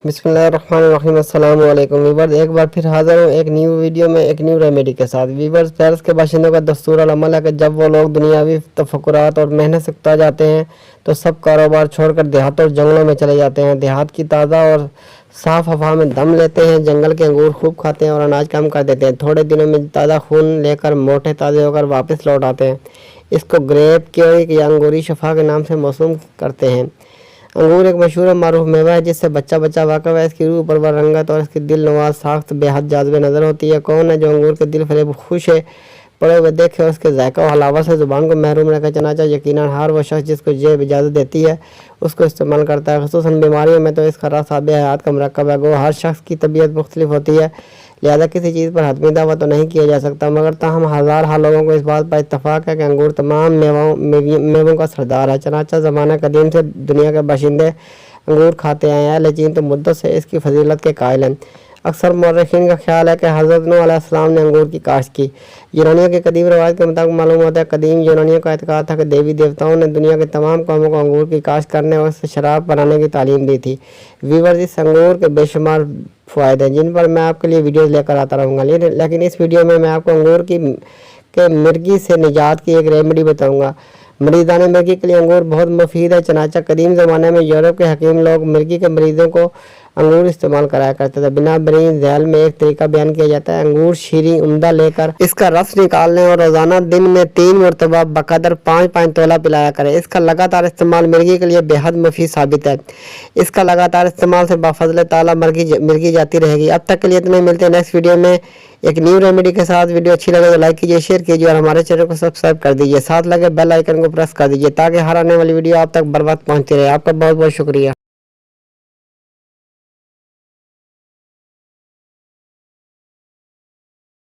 बिस्मिल्लाहिर्रहमानिर्रहीम। अस्सलाम वालेकुम वीवर्स, एक बार फिर हाज़िर हूँ एक न्यू वीडियो में एक न्यू रेमेडी के साथ। वीवर्स, पेरिस के बाशिंदों का दस्तूर अमल है कि जब वो लोग दुनियावी तफक्कुरात और मेहनत से उकता जाते हैं तो सब कारोबार छोड़कर देहातों और जंगलों में चले जाते हैं। देहात की ताज़ा और साफ़ हवा में दम लेते हैं, जंगल के अंगूर खूब खाते हैं और अनाज कम कर देते हैं। थोड़े दिनों में ताज़ा खून लेकर मोटे ताज़े होकर वापस लौट आते हैं। इसको ग्रेप केक या अंगूरी शफा के नाम से मौसूम करते हैं। अंगूर एक मशहूर और मारूफ मेवा है जिससे बच्चा वाक़िफ़ है। इसकी रूह परवर रंगत और इसकी दिल नवाज साख्त बेहद जाज़िब नज़र होती है। कौन है जो अंगूर के दिल फरेब खुश है पड़े हुए देखे और उसके जायका और हलावत से ज़ुबान को महरूम रखा चनाचा यकीनन हर वो शख्स जिसको जेब इजाज़त देती है उसको इस्तेमाल करता है। ख़ुसूसन बीमारियों में तो इसका रस आब हयात का मरकब है। गो हर शख्स की तबीयत मुख्तलिफ होती है, लिहाजा किसी चीज़ पर हतमी दावा तो नहीं किया जा सकता, मगर ताहम हज़ार लोगों को इस बात पर इत्तफाक है कि अंगूर तमाम मेवों का सरदार है। चनाचा ज़माना कदीम से दुनिया के बाशिंदे अंगूर खाते आए हैं, लेकिन तो मुद्दत से इसकी फजीलत के कायल हैं। अक्सर मौरखीन का ख्याल है कि हज़रत नूह अलैहिस्सलाम ने अंगूर की काश्त की। यूनानियों की कदीम रवायत के मुताबिक मालूम होता है कदीम यूनानियों का एतकाद था कि देवी देवताओं ने दुनिया के तमाम कौमों को अंगूर की काश्त करने और उससे शराब बनाने की तालीम दी थी। वीवर्स, इस अंगूर के बेशुमार फ़ायदे हैं जिन पर मैं आपके लिए वीडियोज़ लेकर आता रहूँगा, लेकिन इस वीडियो में मैं आपको अंगूर के मिर्गी से निजात की एक रेमेडी बताऊँगा। मरीज़ान मिर्गी के लिए अंगूर बहुत मुफीद है। चनाचा कदीम ज़माने में यूरोप के हकीम लोग मिर्गी के मरीज़ों को अंगूर इस्तेमाल कराया करते थे। बिना बरीन झैल में एक तरीका बयान किया जाता है। अंगूर शीरी उम्दा लेकर इसका रस निकालने और रोज़ाना दिन में 3 मरतबा बकदर 5 तोला पिलाया करें। इसका लगातार इस्तेमाल मिर्गी के लिए बेहद मुफीद साबित है। इसका लगातार इस्तेमाल से बाफजल ताला मिर्गी जाती रहेगी। अब तक के लिए इतने, मिलते हैं नेक्स्ट वीडियो में एक न्यू रेमेडी के साथ। वीडियो अच्छी लगे तो लाइक कीजिए, शेयर कीजिए और हमारे चैनल को सब्सक्राइब कर दीजिए। साथ लगे बेल आइकन को प्रेस कर दीजिए ताकि हर आने वाली वीडियो आप तक बर वक्त पहुँचती रहे। आपका बहुत बहुत शुक्रिया।